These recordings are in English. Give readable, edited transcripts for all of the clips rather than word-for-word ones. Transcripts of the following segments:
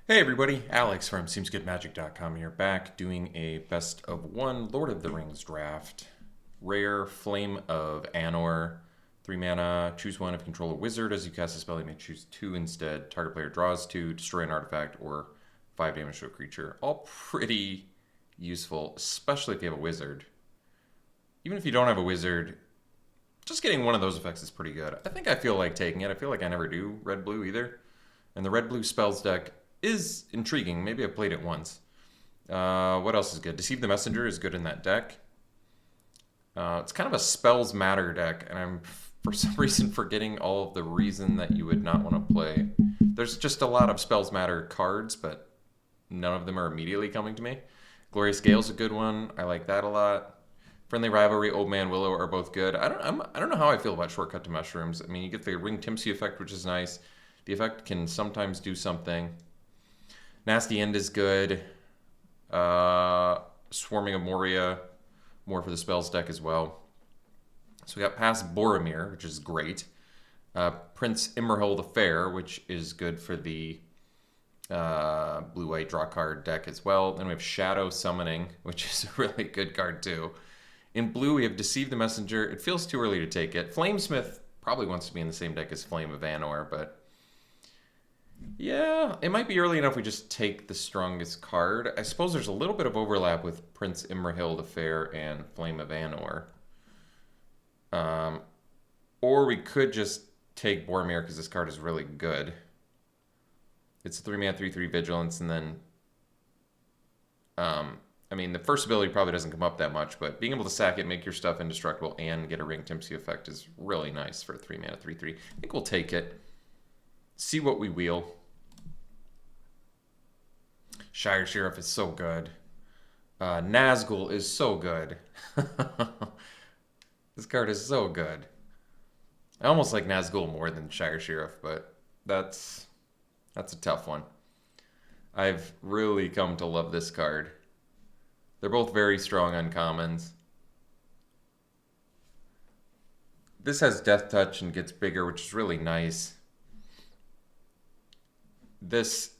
Hey everybody, Alex from SeemsGoodMagic.com here, back doing a best of one Lord of the Rings draft. Rare Flame of Anor, 3 mana, choose one if you control a wizard. As you cast a spell, you may choose 2 instead. Target player draws 2, destroy an artifact, or 5 damage to a creature. All pretty useful, especially if you have a wizard. Even if you don't have a wizard, just getting one of those effects is pretty good. I think I feel like taking it. I feel like I never do red-blue either. And the red-blue spells deck is intriguing. Maybe I've played it once. What else is good? Deceive the Messenger is good in that deck. It's kind of a spells matter deck, and I'm for some reason forgetting all of the reason that you would not want to play. There's just a lot of spells matter cards, but none of them are immediately coming to me. Glorious Gale's a good one. I like that a lot. Friendly Rivalry, Old Man Willow are both good. I don't know how I feel about Shortcut to Mushrooms. I mean, you get the Ring Timsy effect, which is nice. The effect can sometimes do something. Nasty End is good. Swarming of Moria, more for the spells deck as well. So we got past Boromir, which is great. Prince Imrahil the Fair, which is good for the blue-white draw card deck as well. Then we have Shadow Summoning, which is a really good card too. In blue, we have Deceive the Messenger. It feels too early to take it. Flamesmith probably wants to be in the same deck as Flame of Anor, but yeah, it might be early enough we just take the strongest card. I suppose there's a little bit of overlap with Prince Imrahil the Fair and Flame of Anor. Or we could just take Boromir because this card is really good. It's a 3-mana 3/3 Vigilance, and then I mean, the first ability probably doesn't come up that much, but being able to sack it, make your stuff indestructible, and get a Ring Timsy effect is really nice for a 3-mana 3/3. I think we'll take it. See what we wheel. Shire Sheriff is so good. Nazgul is so good. This card is so good. I almost like Nazgul more than Shire Sheriff, but that's a tough one. I've really come to love this card. They're both very strong uncommons. This has Death Touch and gets bigger, which is really nice. This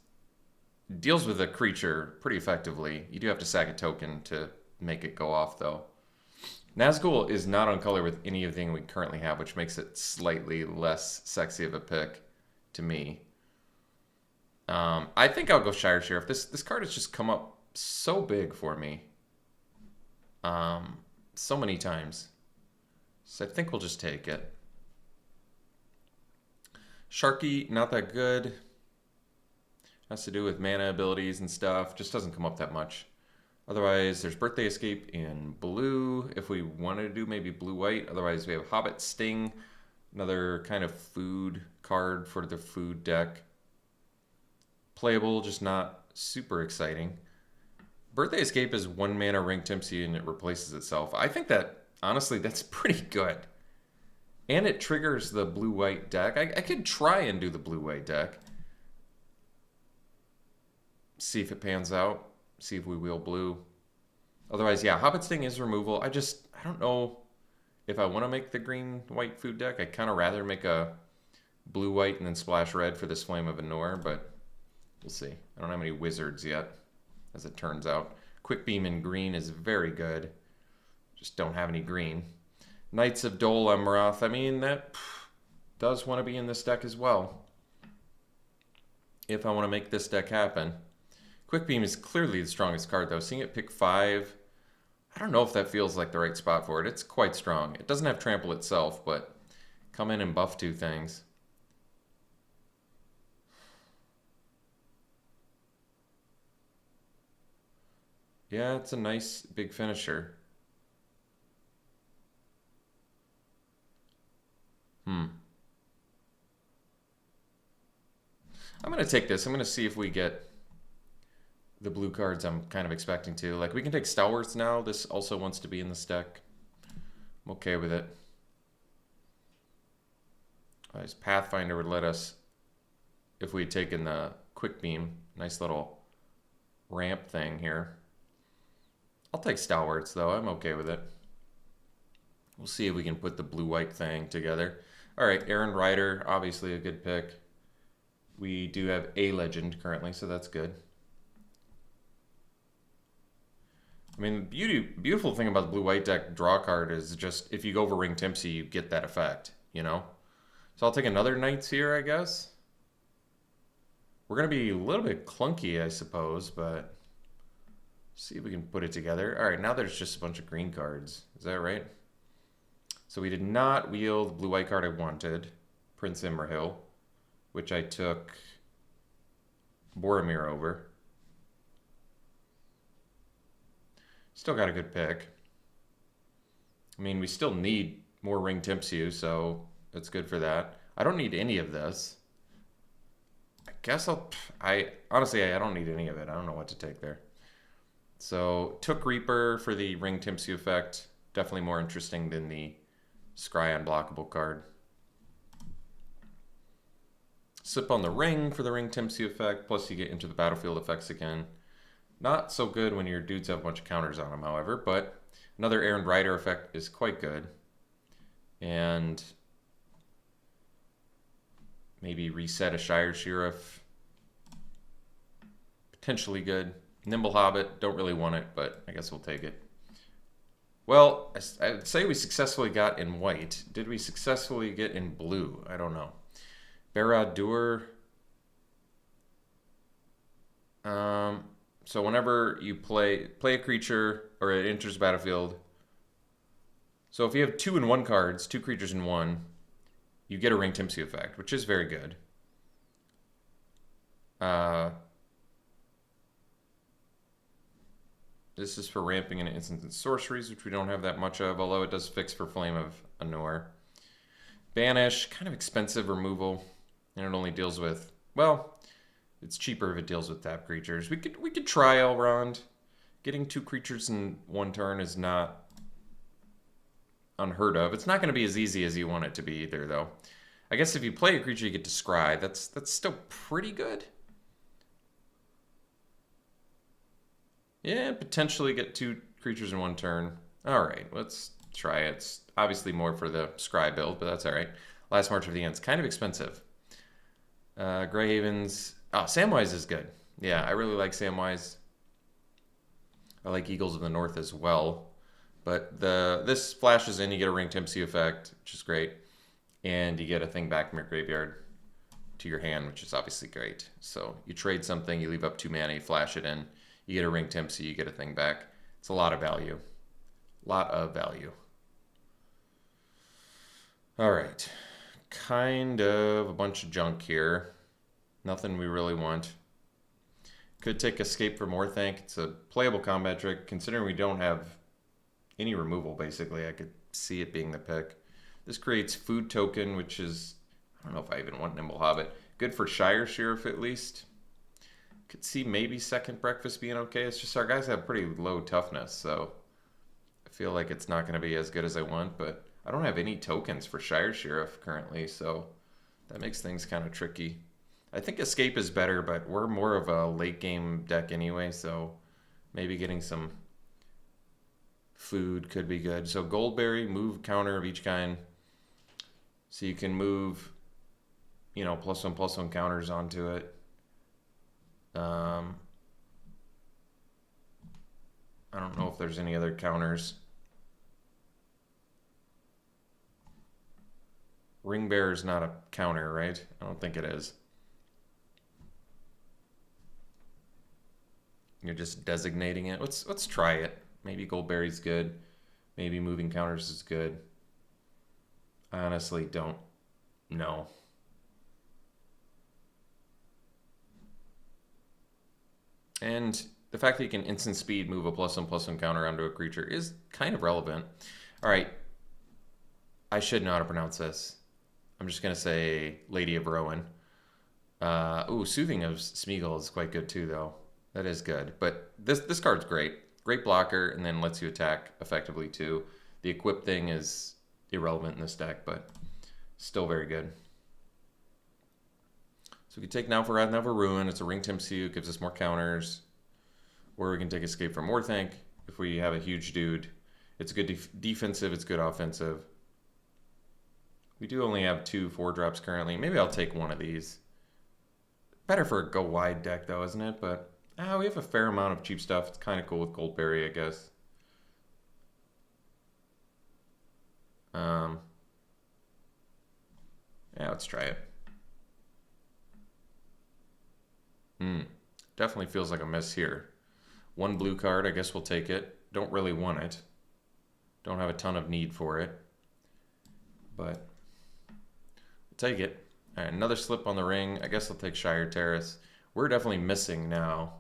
deals with a creature pretty effectively. You do have to sack a token to make it go off, though. Nazgul is not on color with anything we currently have, which makes it slightly less sexy of a pick to me. I think I'll go Shire Sheriff. This card has just come up so big for me. So many times. So I think we'll just take it. Sharky, not that good. Has to do with mana abilities and stuff. Just doesn't come up that much. Otherwise, there's Birthday Escape in blue. If we wanted to do maybe blue-white. Otherwise, we have Hobbit Sting. Another kind of food card for the food deck. Playable, just not super exciting. Birthday Escape is 1 mana Ring Timsy and it replaces itself. I think that, honestly, that's pretty good. And it triggers the blue-white deck. I could try and do the blue-white deck. See if it pans out. See if we wheel blue. Otherwise, yeah, Hobbit Sting is removal. I don't know if I want to make the green-white food deck. I'd kind of rather make a blue-white and then splash red for this Flame of Anor, but we'll see. I don't have any wizards yet, as it turns out. Quick Beam in green is very good. Just don't have any green. Knights of Dol Amroth, I mean, that does want to be in this deck as well. If I want to make this deck happen. Quick Beam is clearly the strongest card, though. Seeing it pick 5, I don't know if that feels like the right spot for it. It's quite strong. It doesn't have Trample itself, but come in and buff 2 things. Yeah, it's a nice big finisher. I'm going to take this. I'm going to see if we get the blue cards I'm kind of expecting to. Like, we can take Stalwarts now. This also wants to be in this deck. I'm okay with it. His Pathfinder would let us, if we had taken the Quick Beam, nice little ramp thing here. I'll take Stalwarts, though. I'm okay with it. We'll see if we can put the blue-white thing together. All right, Aaron Ryder, obviously a good pick. We do have a legend currently, so that's good. I mean, the beautiful thing about the blue-white deck draw card is just if you go over Ring Tipsy, you get that effect, you know? So I'll take another Knights here, I guess. We're going to be a little bit clunky, I suppose, but see if we can put it together. All right, now there's just a bunch of green cards. Is that right? So we did not wheel the blue-white card I wanted, Prince Imrahil, which I took Boromir over. Still got a good pick. I mean, we still need more Ring Tipsy, so that's good for that. I don't need any of this. I guess honestly, I don't need any of it. I don't know what to take there. So, took Reaper for the Ring Tipsy effect. Definitely more interesting than the Scry unblockable card. Sip on the Ring for the Ring Tipsy effect, plus you get into the battlefield effects again. Not so good when your dudes have a bunch of counters on them, however, but another Errand Rider effect is quite good. And maybe reset a Shire Sheriff. Potentially good. Nimble Hobbit, don't really want it, but I guess we'll take it. Well, I'd say we successfully got in white. Did we successfully get in blue? I don't know. Barad-dûr. So whenever you play a creature or it enters the battlefield. So if you have 2 in 1 cards, 2 creatures in 1, you get a Ring Tipsy effect, which is very good. This is for ramping into instants and sorceries, which we don't have that much of, although it does fix for Flame of Anor. Banish, kind of expensive removal, and it only deals with, well, it's cheaper if it deals with tap creatures. We could try Elrond. Getting 2 creatures in 1 turn is not unheard of. It's not going to be as easy as you want it to be either, though. I guess if you play a creature you get to scry, that's still pretty good. Yeah, potentially get 2 creatures in 1 turn. All right, let's try it. It's obviously more for the scry build, but that's all right. Last March of the Ants, kind of expensive. Greyhavens. Oh, Samwise is good. Yeah, I really like Samwise. I like Eagles of the North as well. But this flashes in, you get a Ring Tipsy effect, which is great. And you get a thing back from your graveyard to your hand, which is obviously great. So you trade something, you leave up 2 mana, you flash it in. You get a Ring Tipsy, you get a thing back. It's a lot of value. Lot of value. All right. Kind of a bunch of junk here. Nothing we really want. Could take Escape from Orthanc. It's a playable combat trick. Considering we don't have any removal, basically, I could see it being the pick. This creates Food Token, which is, I don't know if I even want Nimble Hobbit. Good for Shire Sheriff, at least. Could see maybe Second Breakfast being okay. It's just our guys have pretty low toughness, so I feel like it's not going to be as good as I want, but I don't have any tokens for Shire Sheriff currently, so that makes things kind of tricky. I think Escape is better, but we're more of a late game deck anyway, so maybe getting some food could be good. So Goldberry, move counter of each kind. So you can move, +1/+1 counters onto it. I don't know if there's any other counters. Ring Bearer is not a counter, right? I don't think it is. You're just designating it. Let's try it. Maybe Goldberry's good. Maybe moving counters is good. I honestly don't know. And the fact that you can instant speed move a +1/+1 counter onto a creature is kind of relevant. All right. I should know how to pronounce this. I'm just going to say Lady of Rowan. Soothing of Smeagol is quite good too, though. That is good. But this card's great. Great blocker, and then lets you attack effectively too. The equip thing is irrelevant in this deck, but still very good. So we can take Now for Wrath, Now for Ruin. It's a Ring Tipsy, gives us more counters. Or we can take Escape from Orthanc if we have a huge dude. It's good defensive, it's good offensive. We do only have 2 4-drops currently. Maybe I'll take one of these. Better for a go wide deck though, isn't it? But we have a fair amount of cheap stuff. It's kind of cool with Goldberry, I guess. Yeah, let's try it. Definitely feels like a miss here. One blue card, I guess we'll take it. Don't really want it. Don't have a ton of need for it. But we'll take it. All right, another slip on the ring. I guess I'll take Shire Terrace. We're definitely missing now.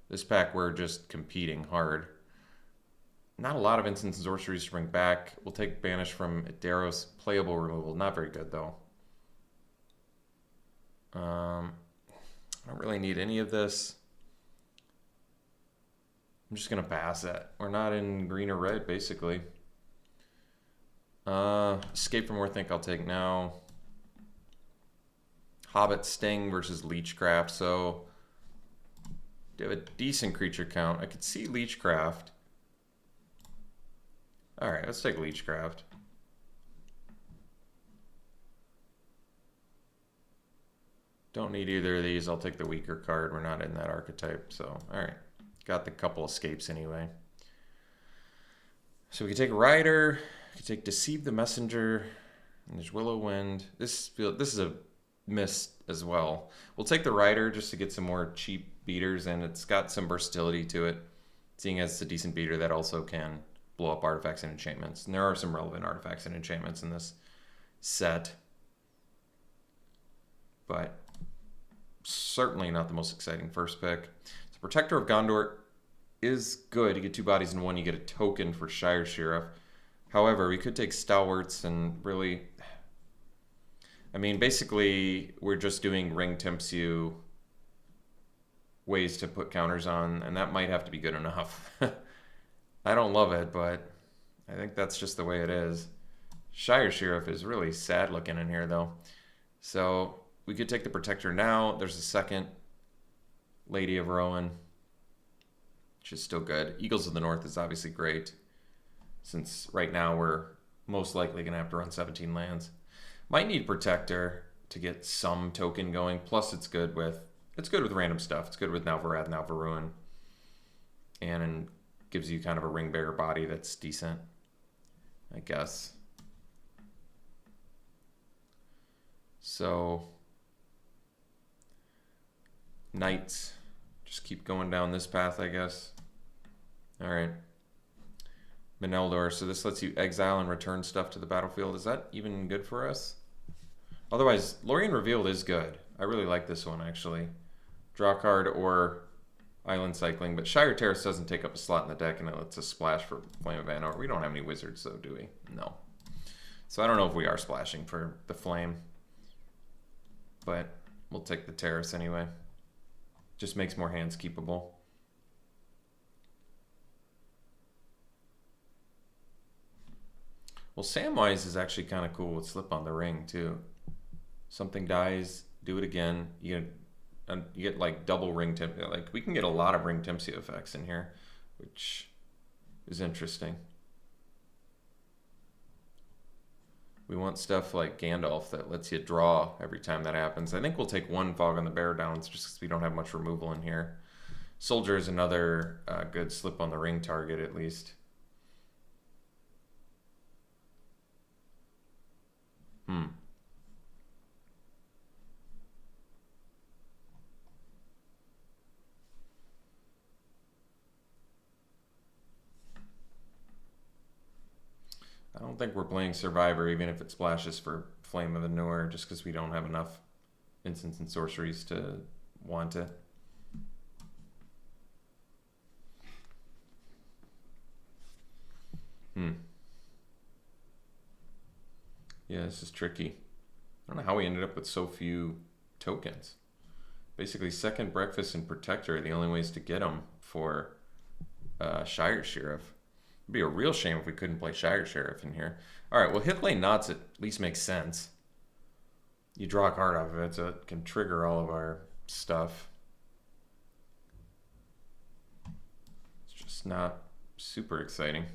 This pack, we're just competing hard. Not a lot of instants and sorceries to bring back. We'll take Banish from Daros. Playable removal. Not very good, though. I don't really need any of this. I'm just going to pass it. We're not in green or red, basically. Escape from Orthanc I'll take now. Hobbit Sting versus Leechcraft. So, they have a decent creature count. I could see Leechcraft. Alright, let's take Leechcraft. Don't need either of these. I'll take the weaker card. We're not in that archetype. So, alright. Got the couple escapes anyway. So we can take Rider. We can take Deceive the Messenger. And there's Willow Wind. This is a miss as well. We'll take the Rider just to get some more cheap beaters, and it's got some versatility to it. Seeing as it's a decent beater that also can blow up artifacts and enchantments. And there are some relevant artifacts and enchantments in this set. But certainly not the most exciting first pick. So Protector of Gondor is good. You get 2 bodies in 1. You get a token for Shire Sheriff. However, we could take Stalwarts and really... I mean, basically, we're just doing Ring Tempts You ways to put counters on, and that might have to be good enough. I don't love it, but I think that's just the way it is. Shire Sheriff is really sad looking in here, though. So we could take the Protector now. There's a second Lady of Rowan, which is still good. Eagles of the North is obviously great, since right now we're most likely going to have to run 17 lands. Might need Protector to get some token going. Plus, it's good with random stuff. It's good with Nalvarad and Nalvaruin, and gives you kind of a ring bearer body that's decent, I guess. So, Knights, just keep going down this path, I guess. All right. Meneldor, so this lets you exile and return stuff to the battlefield. Is that even good for us? Otherwise, Lorien Revealed is good. I really like this one, actually. Draw card or Island Cycling, but Shire Terrace doesn't take up a slot in the deck, and it lets us splash for Flame of Anor. We don't have any wizards, though, do we? No. So I don't know if we are splashing for the Flame, but we'll take the Terrace anyway. Just makes more hands keepable. Well, Samwise is actually kind of cool with Slip on the Ring, too. Something dies, do it again. You get like double Ring Temp. Like, we can get a lot of Ring Tempsy effects in here, which is interesting. We want stuff like Gandalf that lets you draw every time that happens. I think we'll take 1 Fog on the Bear Downs just because we don't have much removal in here. Soldier is another good Slip on the Ring target, at least. I don't think we're playing Survivor, even if it splashes for Flame of the Noor, just because we don't have enough instants and sorceries to want it. Yeah, this is tricky. I don't know how we ended up with so few tokens. Basically, Second Breakfast and Protector are the only ways to get them for Shire Sheriff. It'd be a real shame if we couldn't play Shire Sheriff in here. All right, well, hit lane Knots at least makes sense. You draw a card off of it, so it can trigger all of our stuff. It's just not super exciting.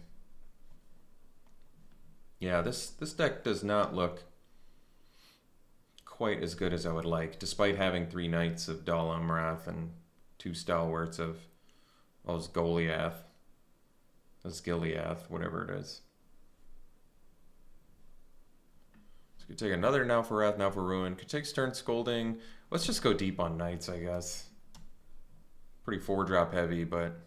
Yeah, this deck does not look quite as good as I would like, despite having 3 Knights of Dal Amrath and 2 Stalwarts of Osgoliath, whatever it is. So could take another Now for Wrath, Now for Ruin. Could take Stern Scolding. Let's just go deep on Knights, I guess. Pretty 4-drop heavy, but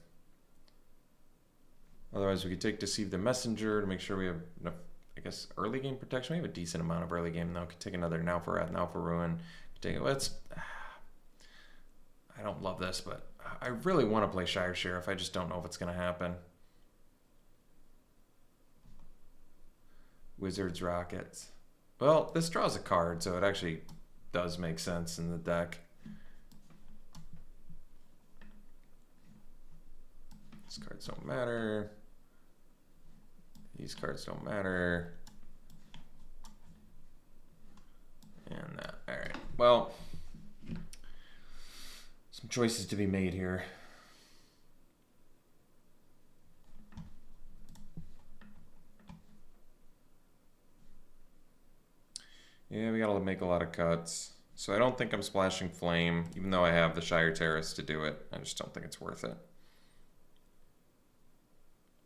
otherwise we could take Deceive the Messenger to make sure we have enough, I guess, early game protection. We have a decent amount of early game, though. Could take another Now for Wrath, Now for Ruin. Could take, let's... I don't love this, but I really want to play Shire Sheriff. I just don't know if it's going to happen. Wizards, Rockets. Well, this draws a card, so it actually does make sense in the deck. These cards don't matter. These cards don't matter. And that. All right. Well, some choices to be made here. Yeah, we gotta make a lot of cuts. So I don't think I'm splashing Flame, even though I have the Shire Terrace to do it. I just don't think it's worth it.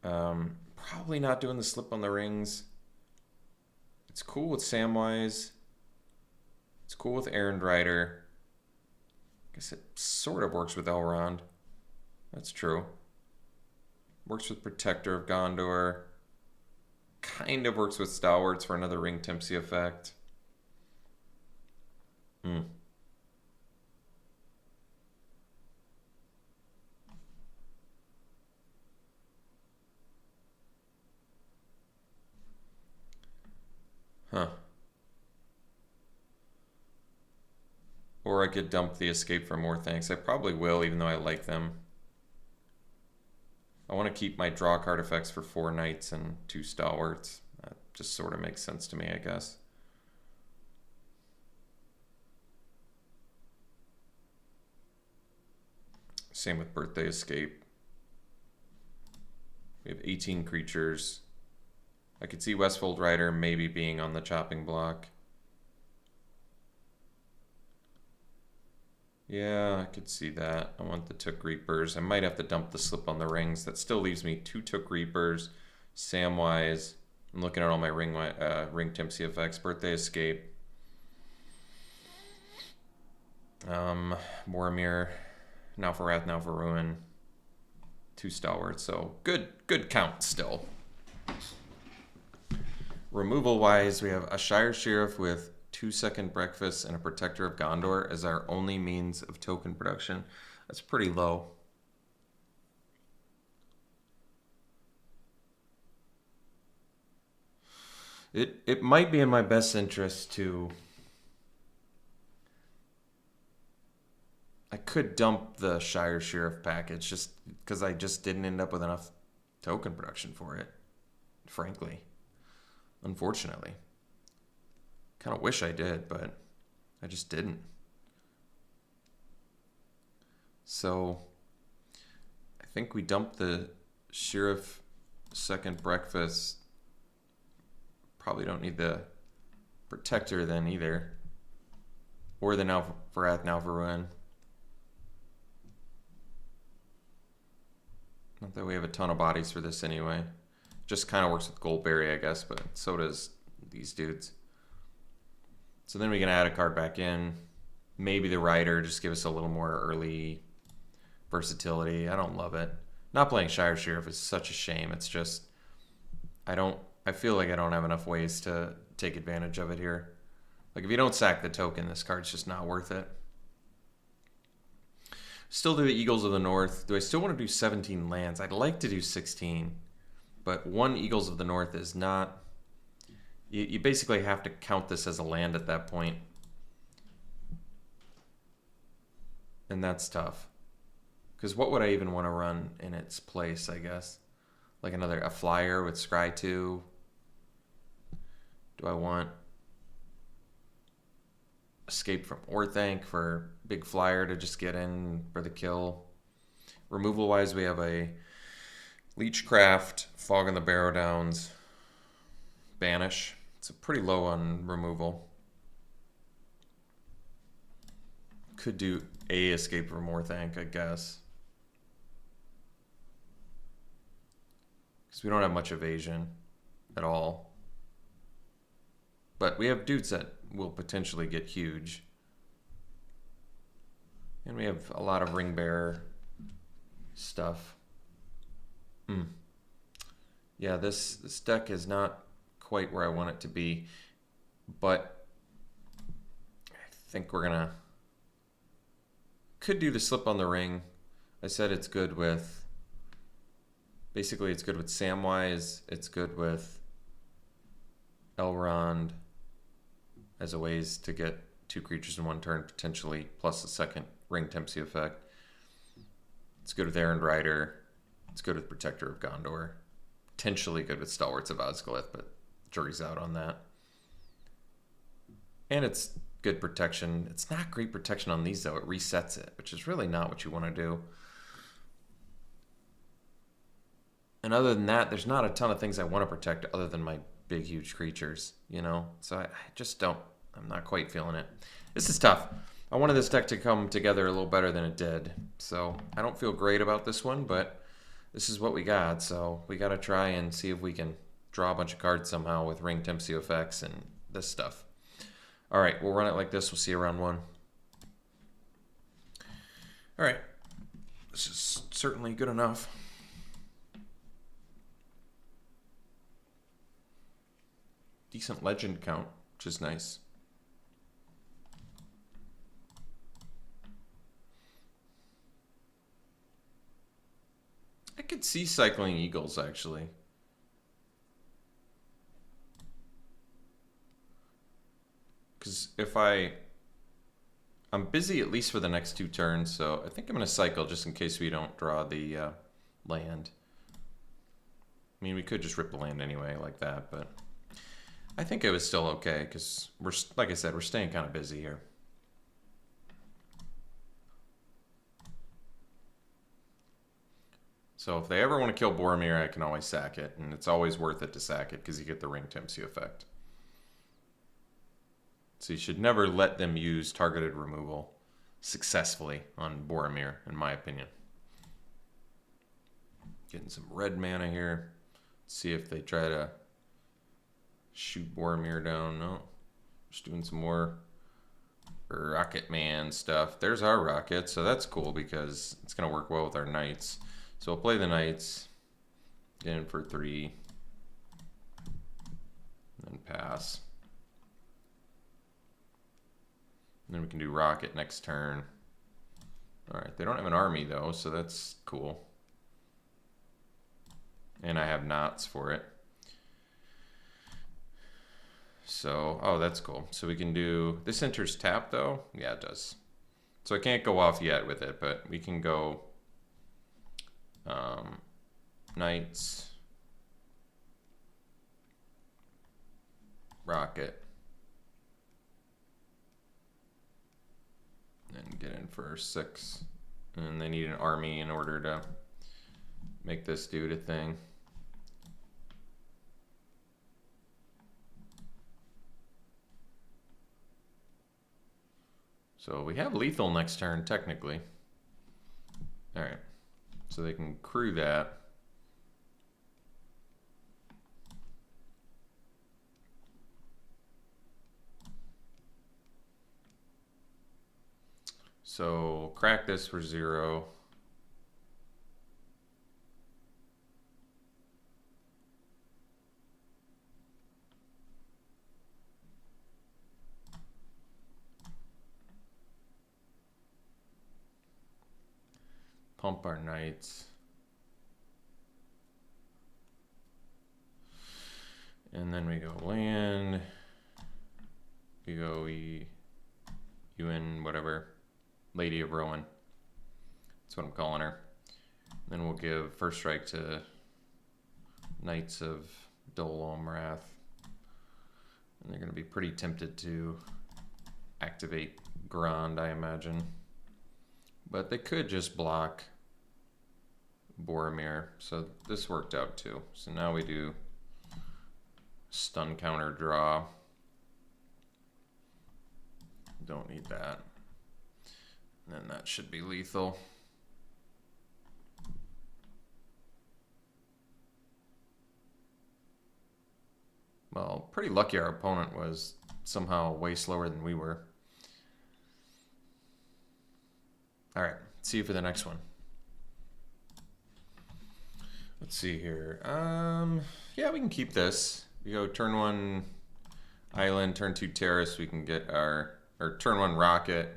Probably not doing the Slip on the Rings. It's cool with Samwise. It's cool with Errand Rider. I guess it sort of works with Elrond. That's true. Works with Protector of Gondor. Kind of works with Stalwarts for another Ring Tempsy effect. Huh. Or I could dump the Escape for More Thanks. I probably will, even though I like them. I want to keep my draw card effects for 4 Knights and 2 Stalwarts. That just sort of makes sense to me, I guess. Same with Birthday Escape. We have 18 creatures. I could see Westfold Rider maybe being on the chopping block. Yeah, I could see that. I want the Took Reapers. I might have to dump the Slip on the Rings. That still leaves me 2 Took Reapers, Samwise. I'm looking at all my Ring Tempsy effects. Birthday Escape. Boromir. Now for Wrath, Now for Ruin. 2 Stalwarts. So good count still. Removal wise, we have a Shire Sheriff with 2 Second Breakfasts and a Protector of Gondor as our only means of token production. That's pretty low. It might be in my best interest to... I could dump the Shire Sheriff package just because I just didn't end up with enough token production for it, frankly. Unfortunately. Kind of wish I did, but I just didn't. So I think we dumped the Sheriff Second Breakfast. Probably don't need the Protector then either. Or the Now for Wrath, Now for Ruin. Not that we have a ton of bodies for this anyway. Just kind of works with Goldberry, I guess, but so does these dudes. So then we can add a card back in. Maybe the Rider, just give us a little more early versatility. I don't love it. Not playing Shire Sheriff is such a shame. It's just, I feel like I don't have enough ways to take advantage of it here. Like if you don't sack the token, this card's just not worth it. Still do the Eagles of the North. Do I still want to do 17 lands? I'd like to do 16, but 1 Eagles of the North is not... You basically have to count this as a land at that point. And that's tough. Because what would I even want to run in its place, I guess? Like a flyer with Scry 2. Do I want Escape from Orthanc for big flyer to just get in for the kill? Removal wise, we have a Leechcraft, Fog in the Barrow Downs, Banish. It's pretty low on removal. Could do a Escape from Orthanc, I guess. Because we don't have much evasion at all. But we have dudes that will potentially get huge. And we have a lot of ring bearer stuff. Yeah, this deck is not quite where I want it to be. But I think we're gonna... Could do the Slip on the Ring. I said it's good with... Basically, it's good with Samwise. It's good with Elrond as a ways to get 2 creatures in 1 turn, potentially, plus a second Ring Tempsy effect. It's good with Errand Rider. It's good with Protector of Gondor. Potentially good with Stalwarts of Osgiliath, but jury's out on that. And it's good protection. It's not great protection on these, though. It resets it, which is really not what you want to do. And other than that, there's not a ton of things I want to protect other than my big, huge creatures, you know? So I just don't. I'm not quite feeling it. This is tough. I wanted this deck to come together a little better than it did. So I don't feel great about this one, but this is what we got. So we got to try and see if we can draw a bunch of cards somehow with Ring Tempsy effects and this stuff. All right, we'll run it like this. We'll see you round 1. All right. This is certainly good enough. Decent legend count, which is nice. I could see cycling Eagles, actually. Because if I'm busy at least for the next 2 turns, so I think I'm going to cycle just in case we don't draw the land. I mean, we could just rip the land anyway like that, but I think it was still okay because we're, like I said, we're staying kind of busy here. So if they ever want to kill Boromir, I can always sack it, and it's always worth it to sack it because you get the Ring Tempsy effect. So you should never let them use targeted removal successfully on Boromir, in my opinion. Getting some red mana here. Let's see if they try to shoot Boromir down. No. Just doing some more Rocket Man stuff. There's our Rocket, so that's cool because it's going to work well with our Knights. So we'll play the Knights. Get in for 3. And then pass. And then we can do Rocket next turn. Alright, they don't have an army though, so that's cool. And I have knots for it. So, oh, that's cool. So we can do, this enters tap though? Yeah, it does. So I can't go off yet with it, but we can go Knights, Rocket, and get in for 6. And they need an army in order to make this dude a thing. So we have lethal next turn, technically. Alright. So they can crew that. So crack this for 0. Pump our Knights. And then we go land. We go Ewan, whatever. Lady of Rowan. That's what I'm calling her. Then we'll give first strike to Knights of Dol Amrath. And they're going to be pretty tempted to activate Grand, I imagine. But they could just block Boromir. So this worked out too. So now we do stun counter draw. Don't need that. And that should be lethal. Well, pretty lucky our opponent was somehow way slower than we were. All right, see you for the next one. Let's see here. Yeah, we can keep this. We go turn 1 island, turn 2 terrace. We can get our, or turn 1 rocket.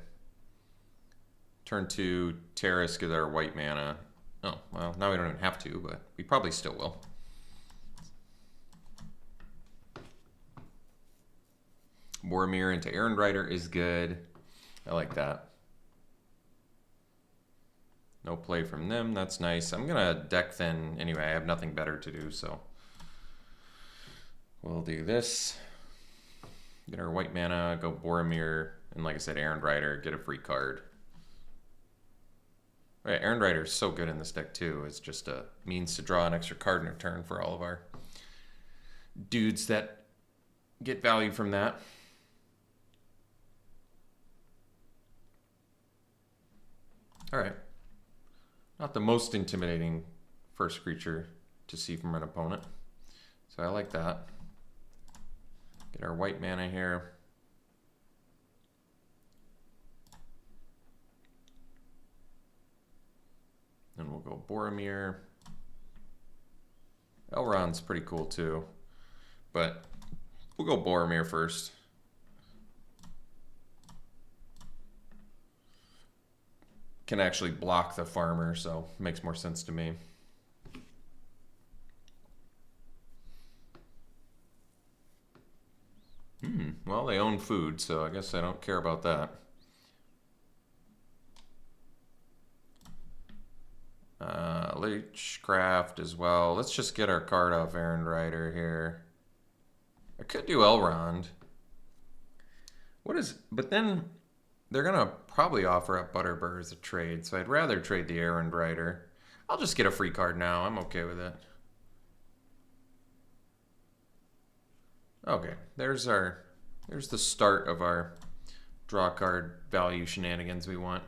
Turn 2 terrace, get our white mana. Oh, well, now we don't even have to, but we probably still will. Boromir into Errand Rider is good. I like that. No play from them. That's nice. I'm going to deck thin anyway. I have nothing better to do, so we'll do this. Get our white mana, go Boromir, and like I said, Errand Rider, get a free card. All right, Errand Rider is so good in this deck too. It's just a means to draw an extra card in a turn for all of our dudes that get value from that. All right. Not the most intimidating first creature to see from an opponent. So I like that. Get our white mana here. Then we'll go Boromir. Elrond's pretty cool too. But we'll go Boromir first. Can actually block the farmer, so it makes more sense to me. Well, they own food, so I guess I don't care about that. Leechcraft as well. Let's just get our card off Errand Rider here. I could do Elrond. But then they're gonna probably offer up Butterbur as a trade, so I'd rather trade the Errand Rider. I'll just get a free card now. I'm okay with it. Okay, there's the start of our draw card value shenanigans we want.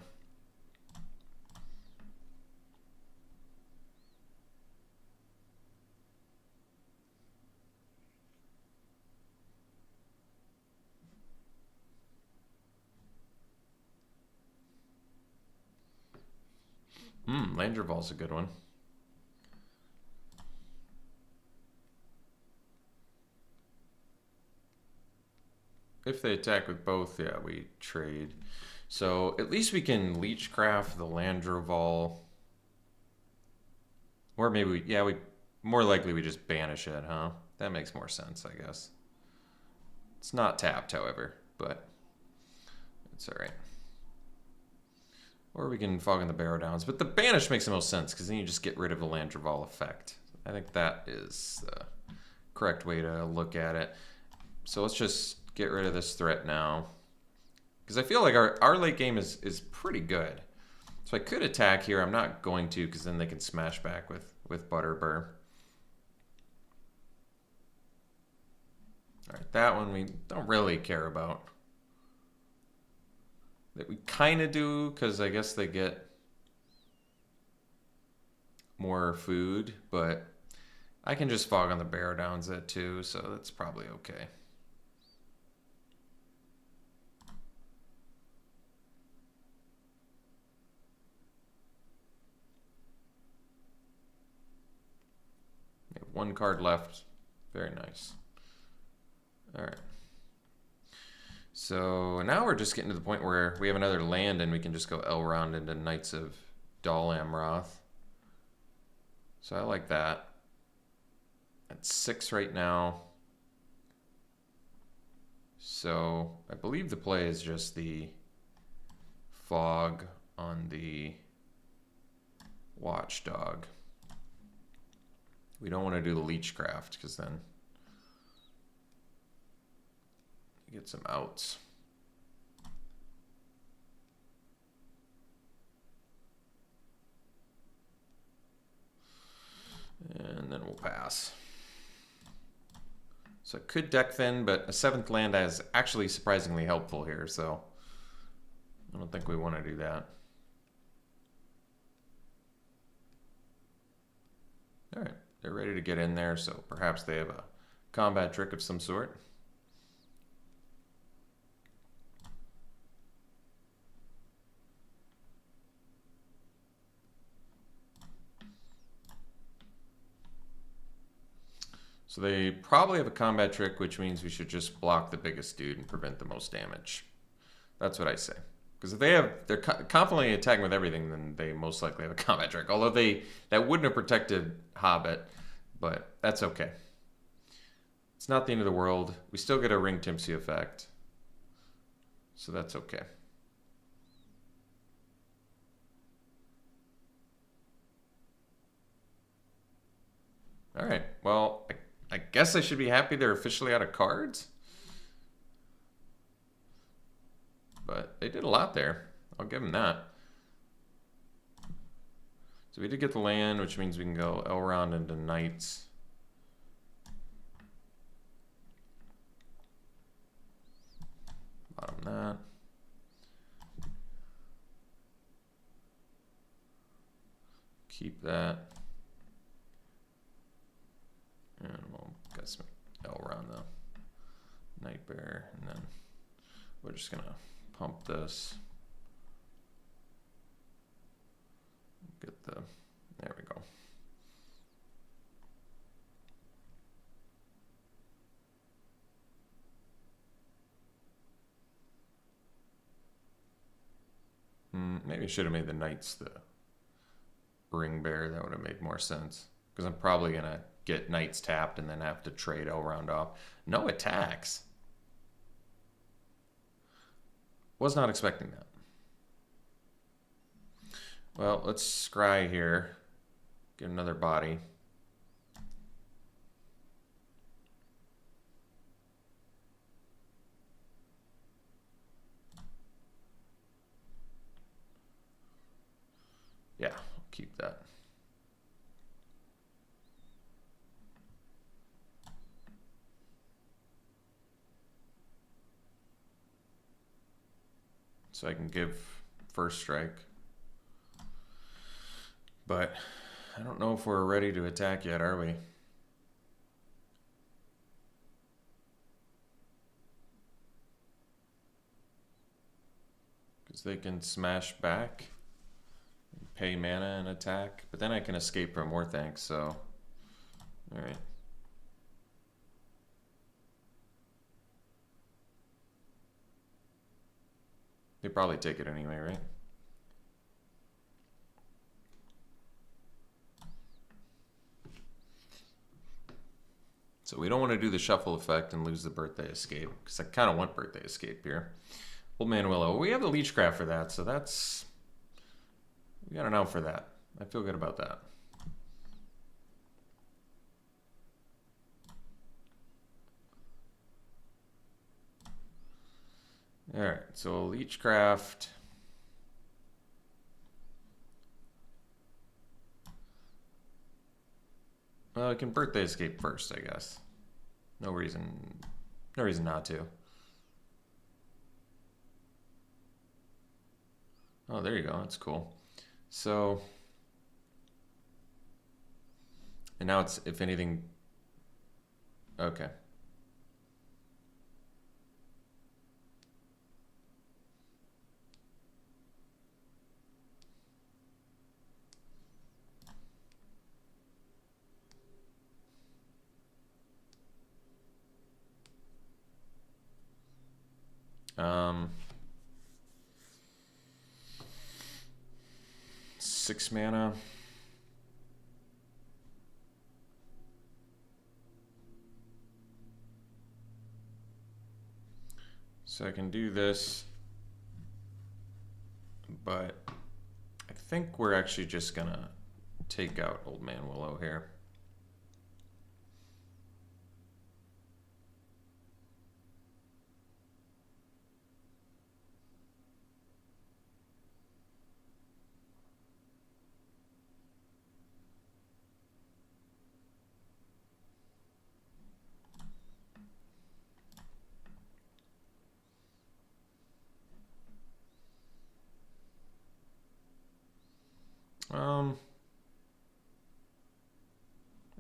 Landreval's a good one. If they attack with both, yeah, we trade. So at least we can Leechcraft the Landreval. Or maybe, we more likely we just banish it, huh? That makes more sense, I guess. It's not tapped, however, but it's all right. Or we can Fog in the Barrow Downs. But the banish makes the most sense, because then you just get rid of the Landreval effect. I think that is the correct way to look at it. So let's just get rid of this threat now. Because I feel like our late game is pretty good. So I could attack here. I'm not going to, because then they can smash back with Butterbur. All right, that one we don't really care about. That we kind of do, because I guess they get more food, but I can just Fog on the Barrow Downs it too, so that's probably okay. We have one card left. Very nice. All right. So now we're just getting to the point where we have another land and we can just go Elrond into Knights of Dol Amroth. So I like that. At 6 right now. So I believe the play is just the Fog on the Watchdog. We don't want to do the Leechcraft because then you get some outs. And then we'll pass. So it could deck thin, but a 7th land is actually surprisingly helpful here. So I don't think we want to do that. All right, they're ready to get in there, so perhaps they have a combat trick of some sort. So they probably have a combat trick, which means we should just block the biggest dude and prevent the most damage. That's what I say. Because if they're confidently attacking with everything, then they most likely have a combat trick. Although that wouldn't have protected Hobbit, but that's okay. It's not the end of the world. We still get a Ring Timpsy effect, so that's okay. All right. Well, I guess I should be happy they're officially out of cards. But they did a lot there. I'll give them that. So we did get the land, which means we can go Elrond into Knights. Bottom that. Keep that. And we'll get some Elrond the Night Bear, and then we're just gonna pump this. Get the, there we go. Maybe I should have made the Knights the Ring Bear. That would have made more sense. Because I'm probably going to get Knights tapped and then have to trade Elrond off. No attacks. Was not expecting that. Well, let's scry here. Get another body. Yeah, I'll keep that. So I can give first strike. But I don't know if we're ready to attack yet, are we? Because they can smash back, pay mana and attack, but then I can escape from Orthanc, so all right. They probably take it anyway, right? So we don't want to do the shuffle effect and lose the birthday escape, because I kind of want birthday escape here. Old Man Willow. We have the Leechcraft for that, so that's... We got an out for that. I feel good about that. Alright, so Leechcraft. Well, I can birthday escape first, I guess. No reason not to. Oh, there you go. That's cool. So, and now it's, if anything, okay. Um, 6 mana. So I can do this, but I think we're actually just gonna take out Old Man Willow here. I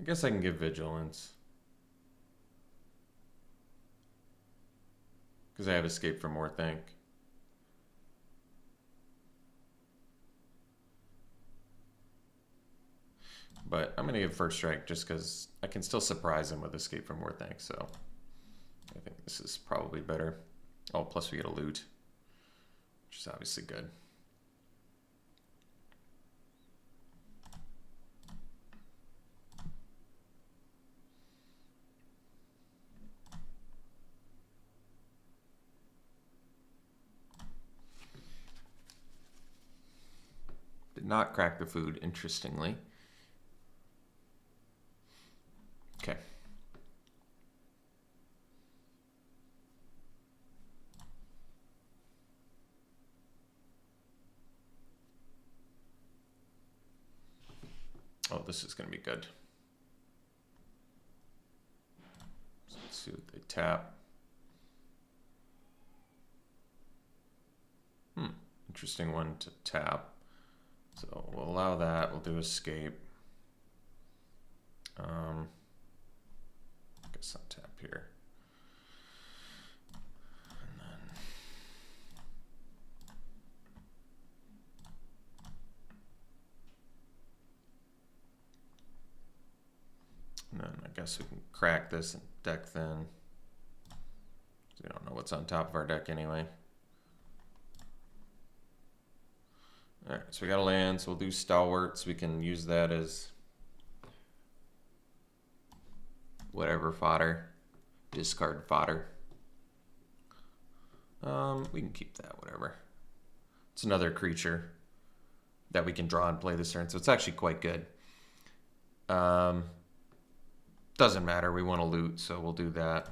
guess I can give vigilance. Because I have escape from more think. But I'm going to give first strike just because I can still surprise him with escape from more think. So I think this is probably better. Oh, plus we get a loot, which is obviously good. Did not crack the food, interestingly. Okay. Oh, this is going to be good. So let's see what they tap. Interesting one to tap. So we'll allow that. We'll do escape. I guess I'll tap here. And then I guess we can crack this and deck thin. We don't know what's on top of our deck anyway. All right, so we got a land, so we'll do stalwarts. We can use that as whatever fodder, discard fodder. We can keep that, whatever. It's another creature that we can draw and play this turn, so it's actually quite good. Doesn't matter, we want to loot, so we'll do that.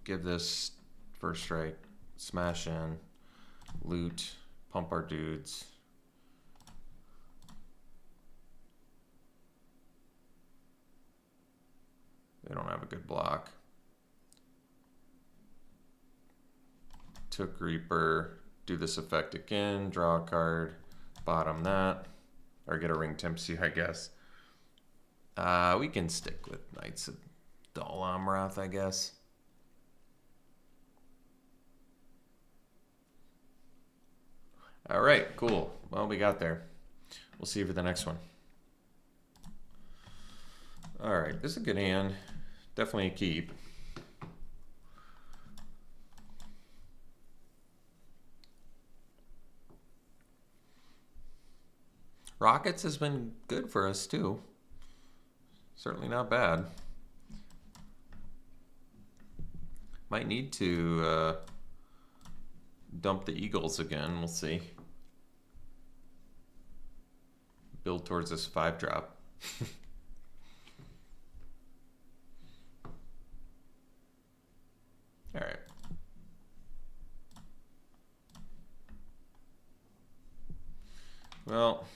Give this first strike, smash in, loot, pump our dudes. They don't have a good block. Took Reaper, do this effect again, draw a card, bottom that, or get a Ring Tempsy, I guess. We can stick with Knights of Dol Amroth, I guess. All right, cool. Well, we got there. We'll see you for the next one. All right, this is a good hand. Definitely a keep. Rockets has been good for us too. Certainly not bad. Might need to dump the Eagles again. We'll see. Build towards this 5-drop. All right. Well,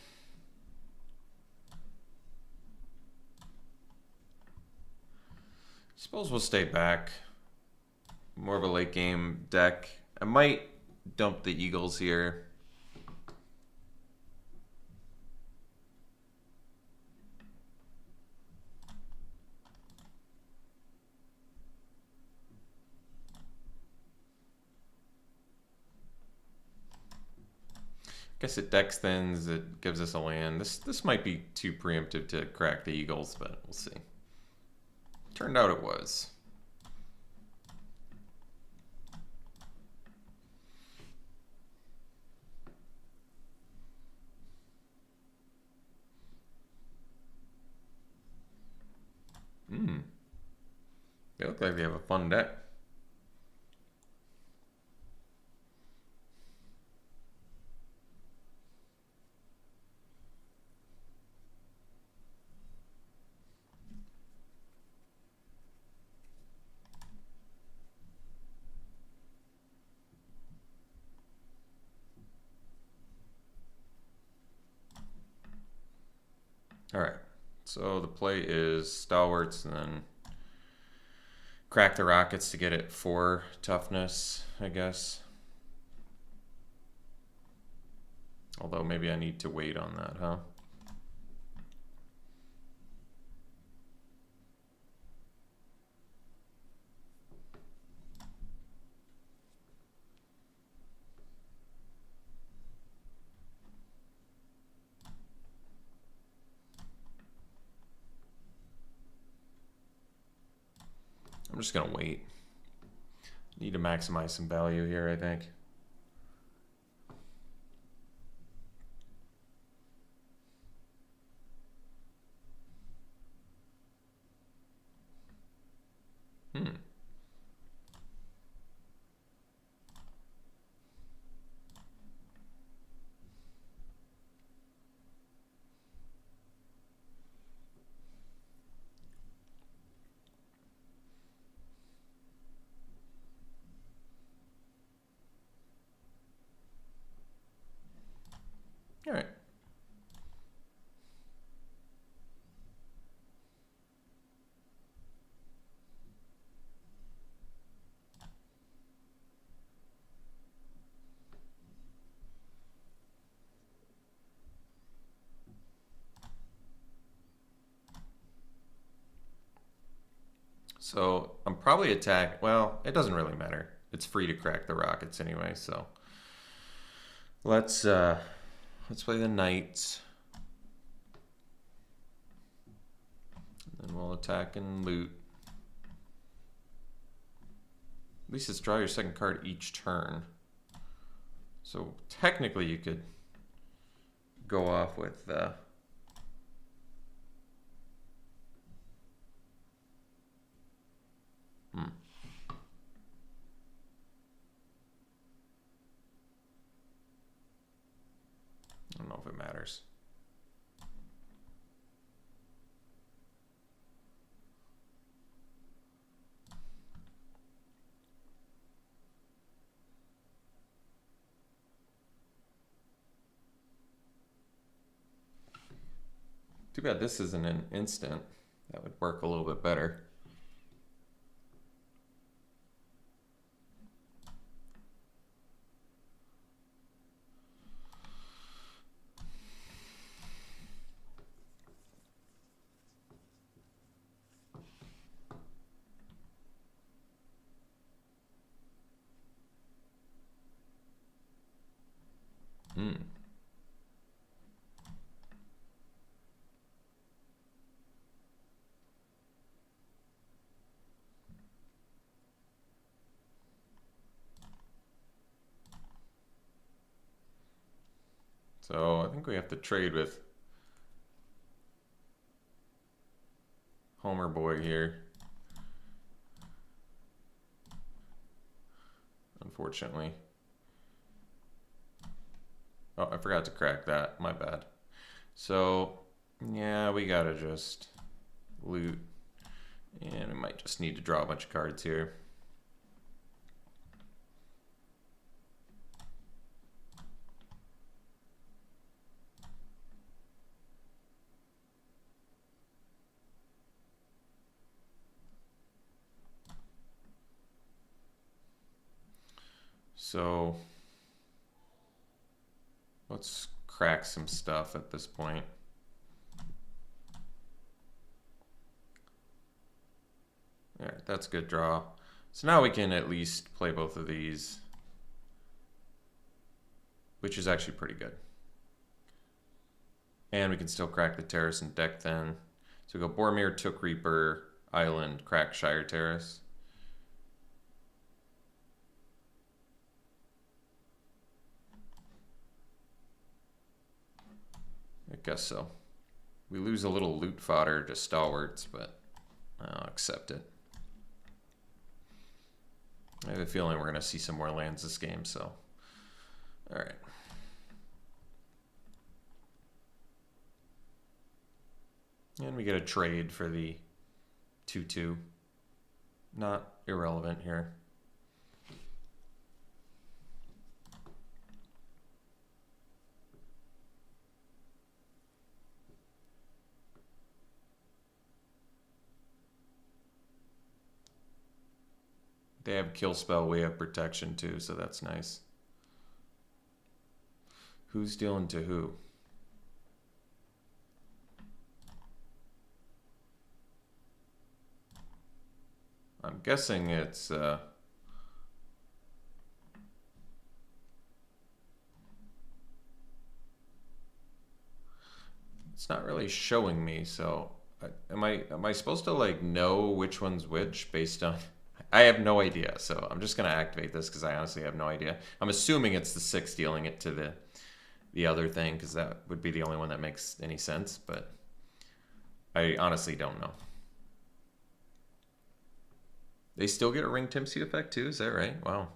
suppose we'll stay back. More of a late game deck. I might dump the Eagles here. Guess it decks thins, it gives us a land. This might be too preemptive to crack the Eagles, but we'll see. Turned out it was. They look like they have a fun deck. All right, so the play is Stalwarts and then crack the Rockets to get it 4 toughness, I guess. Although maybe I need to wait on that, huh? I'm just gonna wait. Need to maximize some value here, I think. All right. So I'm probably attack. Well, it doesn't really matter. It's free to crack the rockets anyway. So let's play the knights, and then we'll attack and loot. At least it's draw your second card each turn. So technically, you could go off with. I don't know if it matters. Too bad this isn't an instant. That would work a little bit better. So I think we have to trade with Homer Boy here. Unfortunately. Oh, I forgot to crack that. My bad. So, yeah, we gotta just loot. And we might just need to draw a bunch of cards here. So let's crack some stuff at this point. All right, that's a good draw. So now we can at least play both of these, which is actually pretty good. And we can still crack the Terrace and deck then. So we go Boromir, Took Reaper, Island, crack Shire Terrace. I guess so. We lose a little loot fodder to Stalwarts, but I'll accept it. I have a feeling we're going to see some more lands this game, so. All right. And we get a trade for the 2/2. Not irrelevant here. They have kill spell, we have protection too, so that's nice. Who's dealing to who? I'm guessing it's it's not really showing me, so am I supposed to like know which one's which based on I have no idea, so I'm just gonna activate this because I honestly have no idea. I'm assuming it's the 6 dealing it to the other thing because that would be the only one that makes any sense, but I honestly don't know. They still get a ring Timsy effect too, is that right? Wow.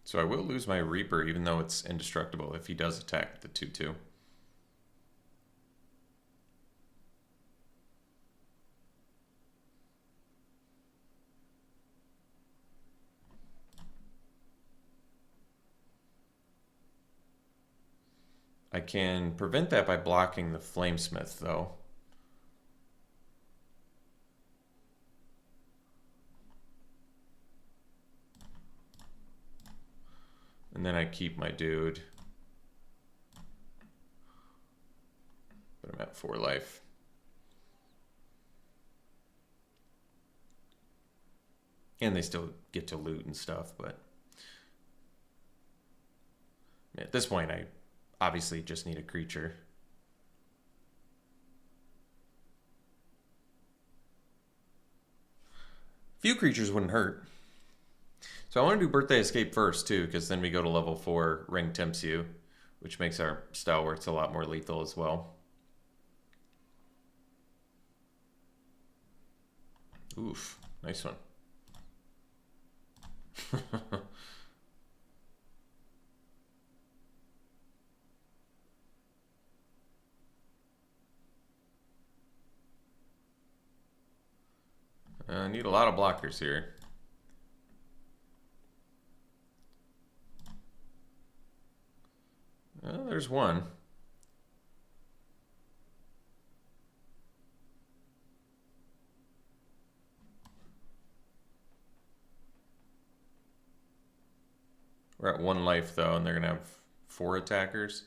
So I will lose my Reaper even though it's indestructible if he does attack the 2/2. I can prevent that by blocking the Flamesmith though. And then I keep my dude. But I'm at 4 life. And they still get to loot and stuff, but at this point I obviously just need a creature. Few creatures wouldn't hurt. So I want to do Birthday Escape first too, because then we go to level 4, Ring Tempts You, which makes our Stalwarts a lot more lethal as well. Oof, nice one. I need a lot of blockers here. There's one. We're at 1 life though, and they're gonna have 4 attackers.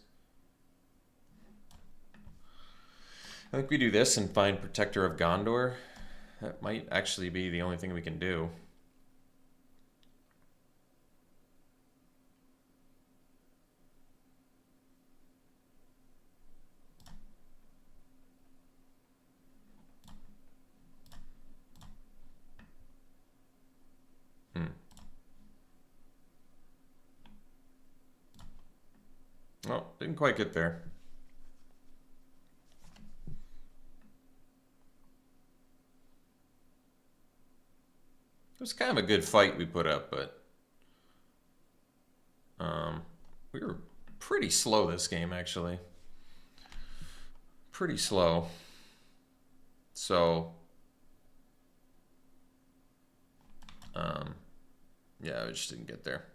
I think we do this and find Protector of Gondor. That might actually be the only thing we can do. Oh, didn't quite get there. It was kind of a good fight we put up, but we were pretty slow this game, actually. Pretty slow. So, yeah, I just didn't get there.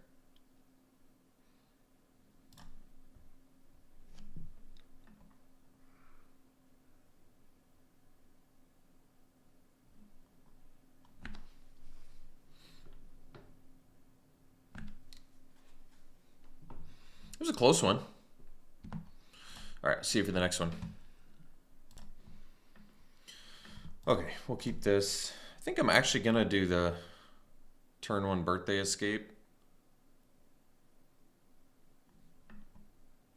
It was a close one. All right, see you for the next one. Okay, we'll keep this. I think I'm actually gonna do the turn 1 Birthday Escape.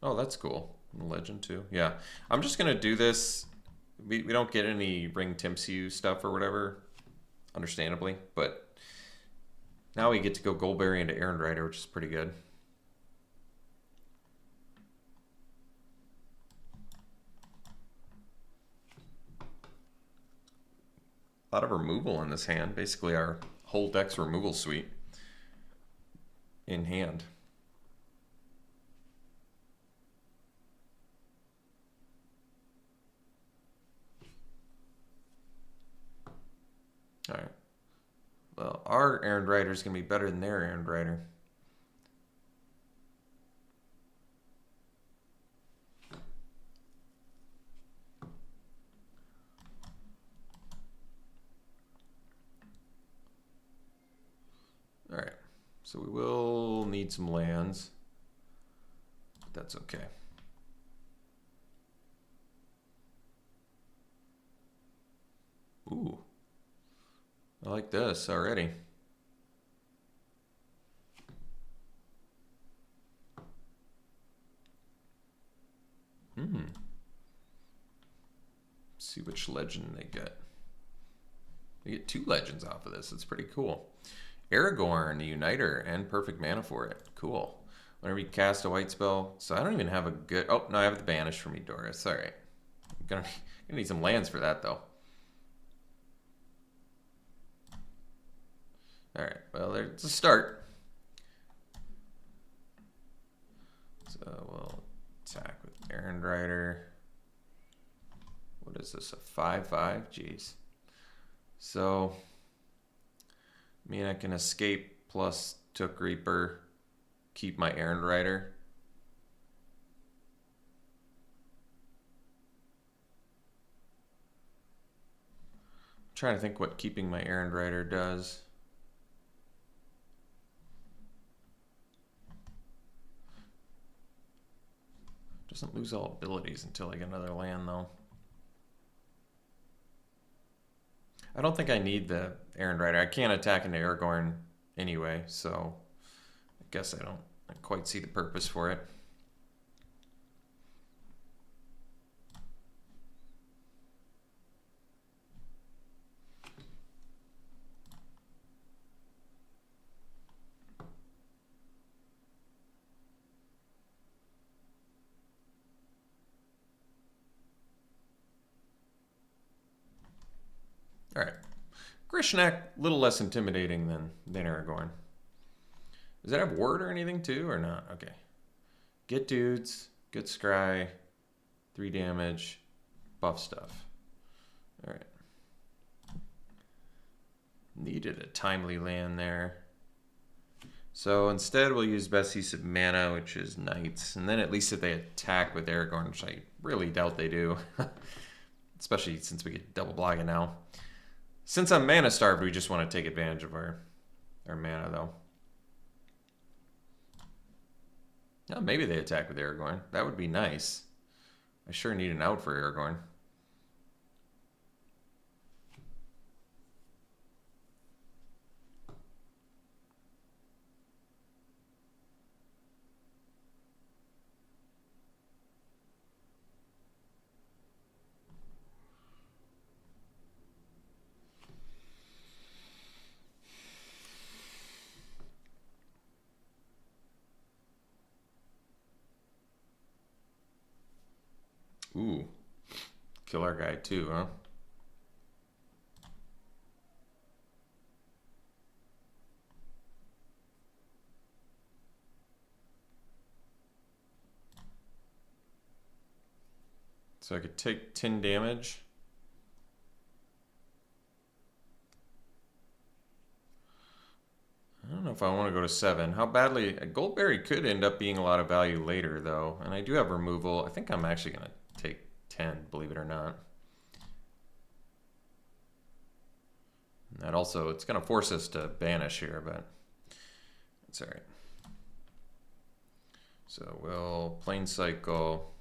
Oh, that's cool. Legend too. Yeah, I'm just gonna do this. We don't get any Ring Tempts You stuff or whatever, understandably, but now we get to go Goldberry into Errand Rider, which is pretty good. A lot of removal in this hand. Basically our whole deck's removal suite in hand. Well, our errand rider is going to be better than their errand rider. All right, so we will need some lands, but that's okay. Ooh, I like this already. See which legend they get. They get 2 legends off of this. It's pretty cool. Aragorn, the Uniter, and perfect mana for it. Cool. Whenever you cast a white spell, so I don't even have a good. Oh no, I have the banish from Edoras. All right, gonna need some lands for that though. All right, well there's a start. So we'll attack with Errand Rider. What is this? A 5/5? Jeez. So, I mean, I can escape plus Took Reaper, keep my Errand Rider. I'm trying to think what keeping my Errand Rider does. Doesn't lose all abilities until I get another land, though. I don't think I need the Errand Rider. I can't attack into Aragorn anyway, so I guess I don't quite see the purpose for it. All right. Grishnak, a little less intimidating than Aragorn. Does it have word or anything too, or not? Okay. Get dudes, good scry, 3 damage, buff stuff. All right. Needed a timely land there. So instead we'll use best use of mana, which is Knights. And then at least if they attack with Aragorn, which I really doubt they do. Especially since we get double blocking now. Since I'm mana starved, we just want to take advantage of our mana, though. Now, maybe they attack with Aragorn. That would be nice. I sure need an out for Aragorn. Ooh. Kill our guy too, huh? So I could take 10 damage. I don't know if I want to go to 7. How badly... A Goldberry could end up being a lot of value later, though. And I do have removal. I think I'm actually going to take 10, believe it or not. And that also... It's going to force us to banish here, but... It's alright. So we'll Plane Cycle...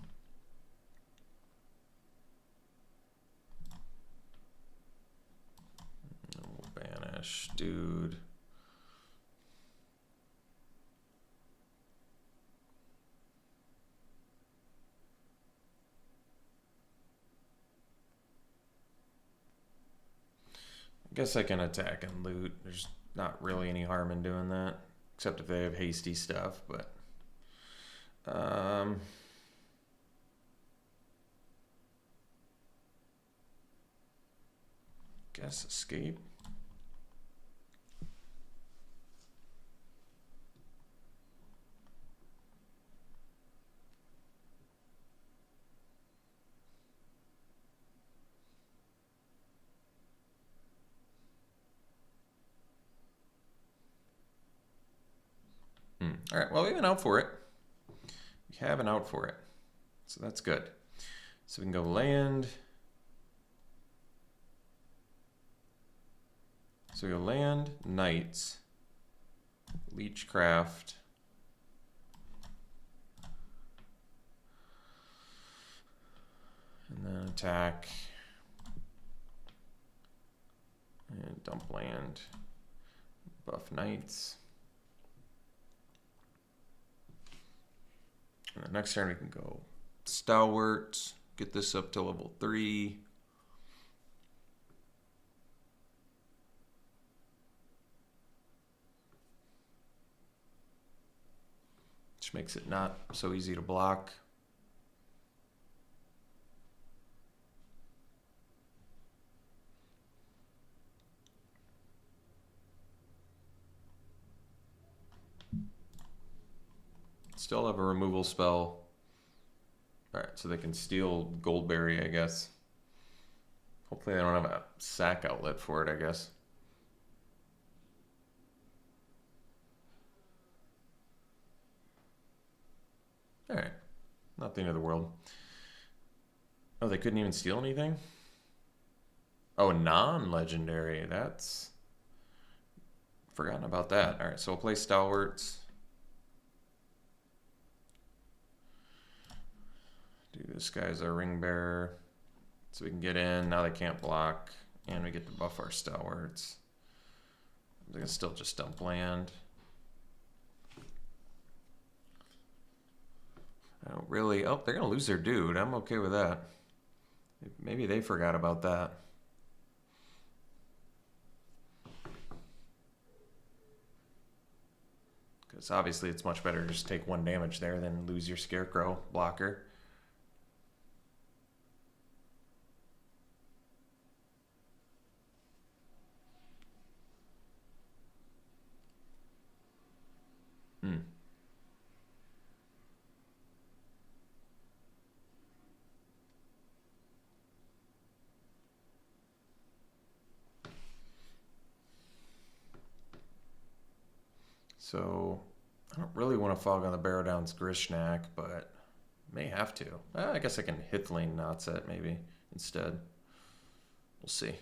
We'll banish dude... I guess I can attack and loot. There's not really any harm in doing that, except if they have hasty stuff, but guess escape. All right, well, we have an out for it. We have an out for it. So that's good. So we can go land. So we go land, knights, leechcraft. And then attack. And dump land. Buff knights. And the next turn we can go stalwart. Get this up to level 3. Which makes it not so easy to block. Still have a removal spell. All right, so they can steal Goldberry, I guess. Hopefully they don't have a sack outlet for it, I guess. All right, not the end of the world. Oh, they couldn't even steal anything? Oh, non-legendary. That's... Forgotten about that. All right, so we'll play Stalwarts. Do this guy as our ring bearer. So we can get in. Now they can't block. And we get to buff our Stalwarts. They can still just dump land. I don't really... Oh, they're going to lose their dude. I'm okay with that. Maybe they forgot about that. Because obviously it's much better to just take 1 damage there than lose your Scarecrow blocker. So I don't really want to fog on the Barrow Downs Grishnak, but may have to. I guess I can Hithlane Knotset maybe instead. We'll see.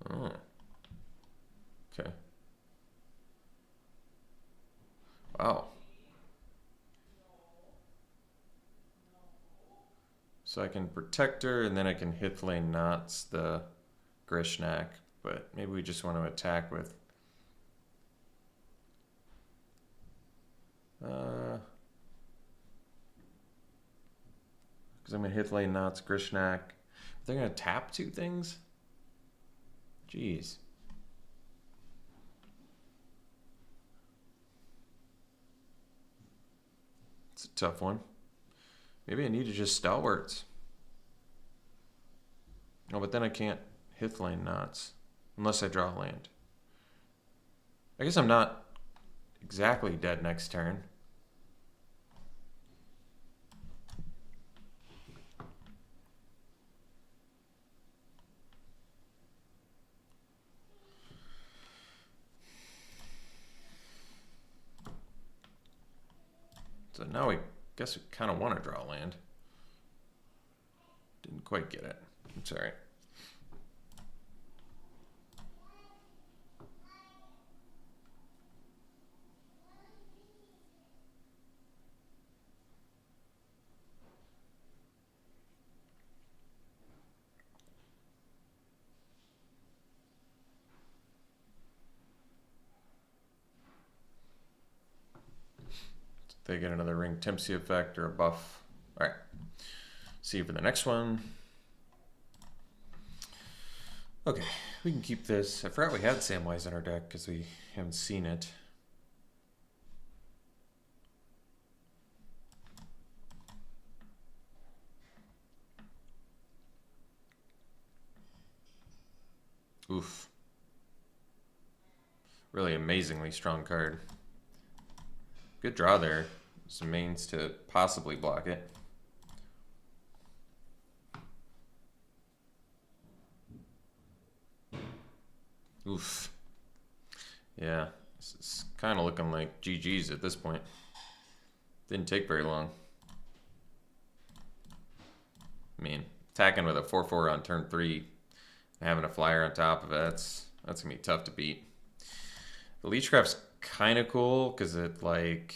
Oh. Okay. Wow. So I can protect her, and then I can Hithlane Knots the Grishnak, but maybe we just want to attack with... Because I'm going to Hithlane Knots Grishnak. They're going to tap 2 things? Jeez. It's a tough one. Maybe I need to just Stalwarts. Oh, but then I can't Hithlane Knots unless I draw land. I guess I'm not exactly dead next turn. So now we guess we kind of want to draw land. Didn't quite get it. It's all right. They get another ring Tempsy effect or a buff. All right. See you for the next one. Okay, we can keep this. I forgot we had Samwise in our deck because we haven't seen it. Oof. Really amazingly strong card. Good draw there. Some mains to possibly block it. Oof. Yeah, it's kind of looking like GG's at this point. Didn't take very long. I mean, attacking with a 4/4 on turn 3 and having a flyer on top of it, that's gonna be tough to beat. The Leechcraft's kind of cool because it like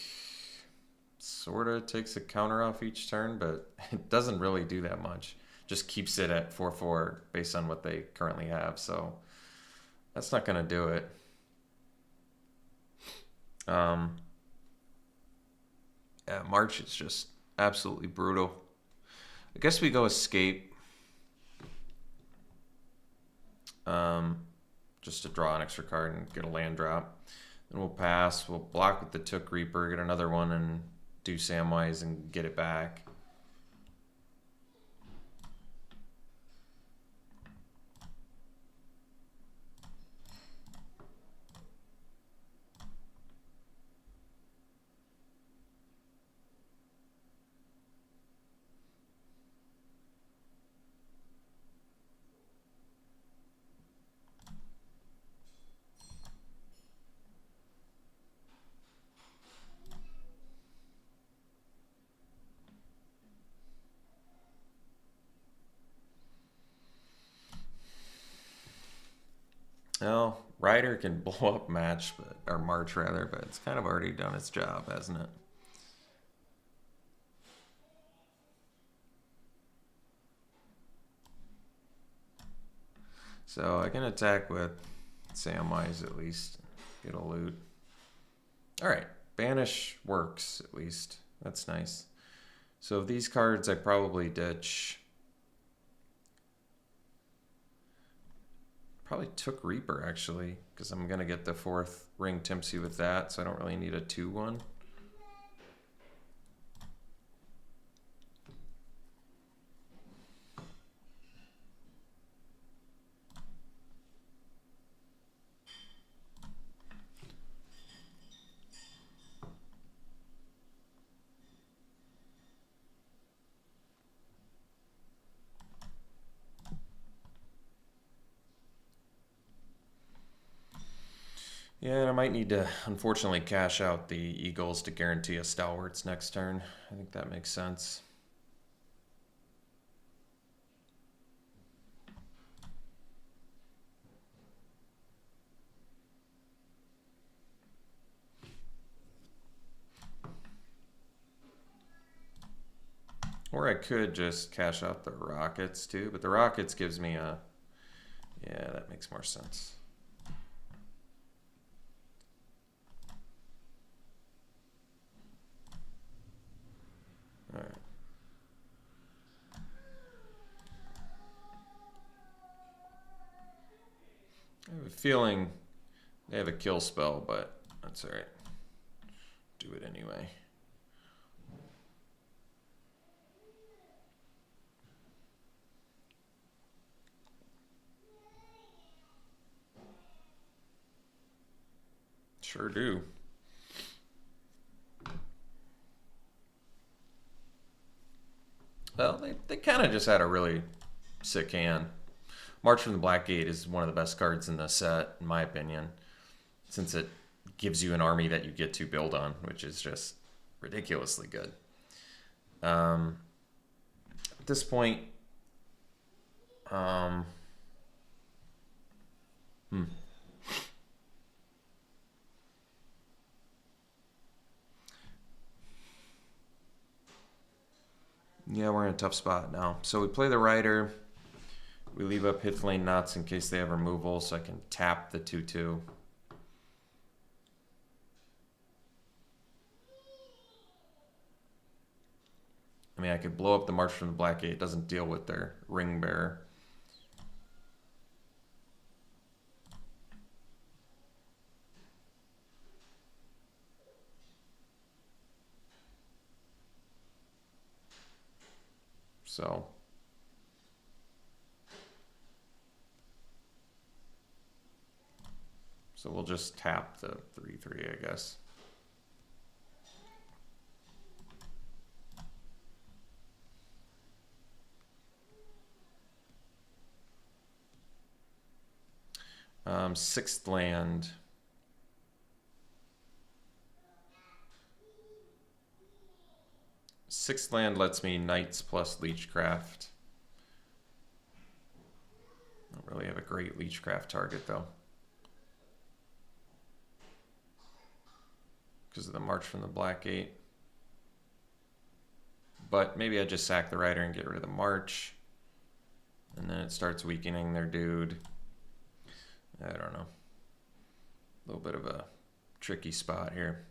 sort of takes a counter off each turn, but it doesn't really do that much. Just keeps it at 4/4 based on what they currently have, so that's not gonna do it. Yeah, March is just absolutely brutal. I guess we go Escape. Just to draw an extra card and get a land drop. Then we'll pass. We'll block with the Took Reaper, get another one, and do Samwise and get it back. Well, Ryder can blow up match, or March rather, but it's kind of already done its job, hasn't it? So I can attack with Samwise at least, get a loot. All right, Banish works at least. That's nice. So of these cards, I probably ditch. Probably Took Reaper, actually, because I'm going to get the 4th Ring Timpsy with that, so I don't really need a 2/1. Yeah, and I might need to, unfortunately, cash out the Eagles to guarantee a Stalwarts next turn. I think that makes sense. Or I could just cash out the Rockets, too. But the Rockets gives me a... Yeah, that makes more sense. All right. I have a feeling they have a kill spell, but that's all right. Do it anyway. Sure do. Well, they kind of just had a really sick hand. March from the Black Gate is one of the best cards in the set, in my opinion, since it gives you an army that you get to build on, which is just ridiculously good. At this point, yeah, we're in a tough spot now. So we play the Rider. We leave up Hithlane Knots in case they have removal, so I can tap the 2/2. I mean, I could blow up the March from the Black Gate. It doesn't deal with their Ring Bearer. So we'll just tap the 3/3, I guess. Sixth land. Sixth land lets me Knights plus Leechcraft. I don't really have a great Leechcraft target though, because of the March from the Black Gate. But maybe I just sack the Rider and get rid of the March, and then it starts weakening their dude. I don't know. A little bit of a tricky spot here.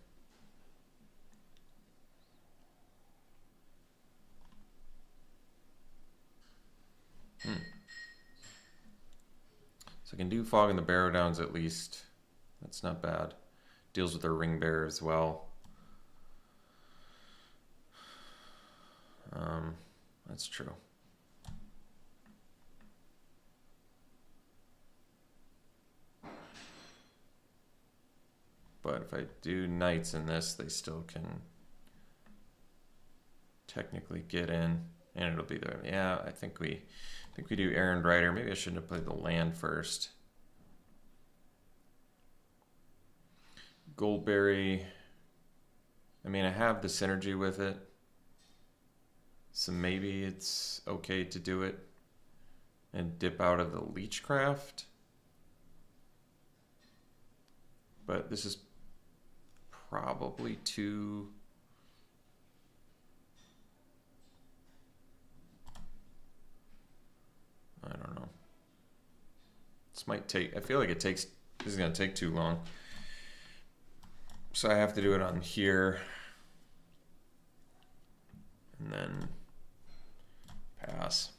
So I can do Fog in the Barrow Downs at least. That's not bad. Deals with their Ring Bearer as well. That's true. But if I do Knights in this, they still can technically get in, and it'll be there. Yeah, I think we do Errand Rider. Maybe I shouldn't have played the land first. Goldberry. I mean, I have the synergy with it, so maybe it's okay to do it and dip out of the Leechcraft. But this is probably too... I don't know. This might take... I feel like this is going to take too long. So I have to do it on here. And then pass.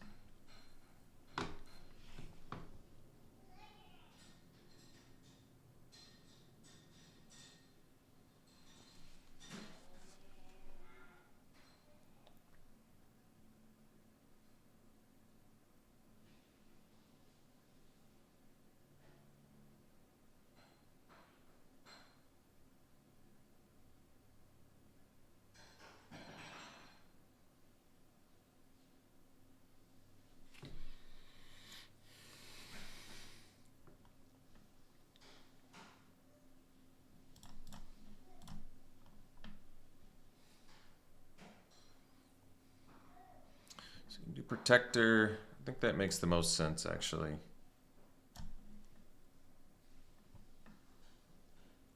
Do Protector. I think that makes the most sense, actually. I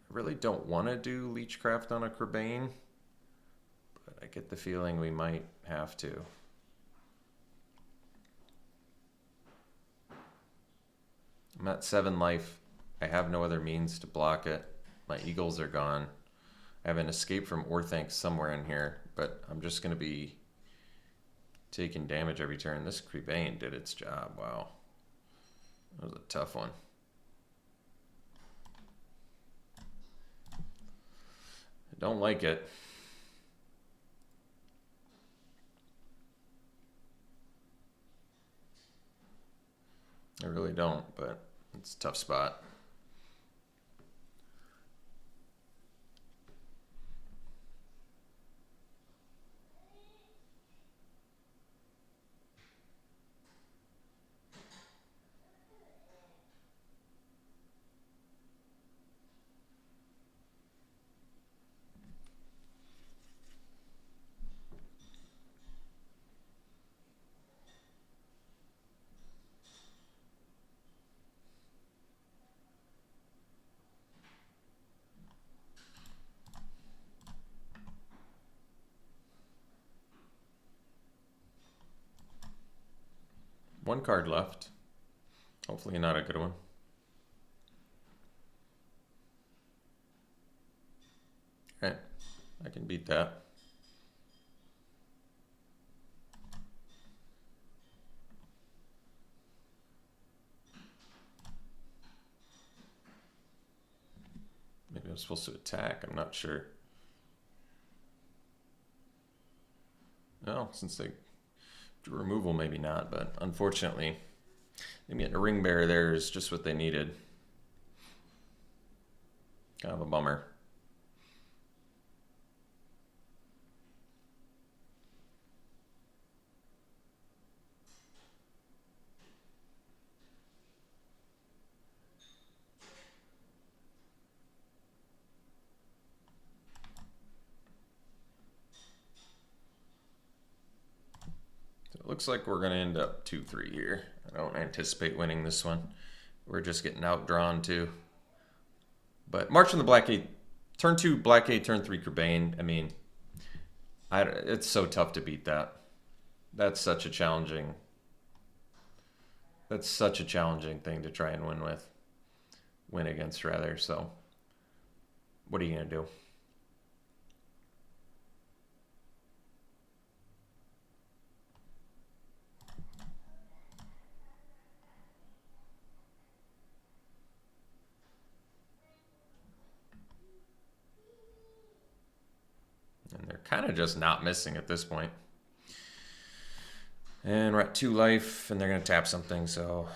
really don't want to do Leechcraft on a Crebain, but I get the feeling we might have to. I'm at 7 life. I have no other means to block it. My Eagles are gone. I have an escape from Orthanc somewhere in here, but I'm just going to be taking damage every turn. This Crebain did its job. Wow. That was a tough one. I don't like it. I really don't, but it's a tough spot. One card left. Hopefully not a good one. Okay, I can beat that. Maybe I'm supposed to attack, I'm not sure. No, since they drew removal, maybe not, but unfortunately, them getting a Ring Bearer there is just what they needed. Kind of a bummer. looks like we're going to end up 2-3 here. I don't anticipate winning this one. We're just getting outdrawn too. But March on the Black 8, turn 2 Black 8, turn 3 Kerbane. I mean, it's so tough to beat that. That's such a challenging thing to try and win against rather. So what are you going to do? And they're kind of just not missing at this point. And we're at 2 life, and they're going to tap something, so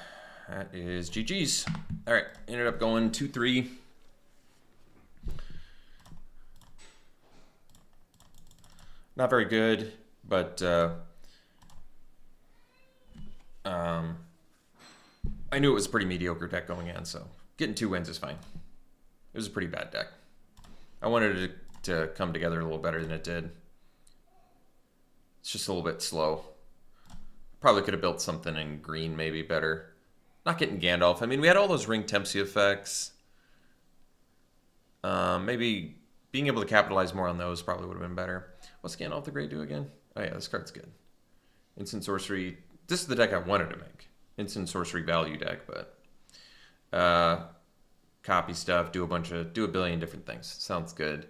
that is GG's. All right, ended up going 2-3. Not very good, but I knew it was a pretty mediocre deck going in, so getting 2 wins is fine. It was a pretty bad deck. I wanted it to come together a little better than it did. It's just a little bit slow. Probably could have built something in green maybe better. Not getting Gandalf. I mean, we had all those Ring Tempsy effects. Maybe being able to capitalize more on those probably would have been better. What's Gandalf the Great do again? Oh yeah, this card's good. Instant sorcery. This is the deck I wanted to make. Instant sorcery value deck, but copy stuff, do a billion different things. Sounds good.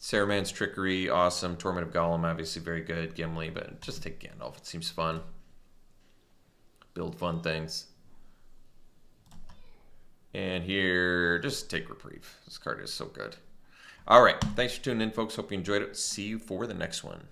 Saruman's Trickery, awesome. Torment of Gollum, obviously very good. Gimli, but just take Gandalf. It seems fun. Build fun things. And here, just take Reprieve. This card is so good. All right. Thanks for tuning in, folks. Hope you enjoyed it. See you for the next one.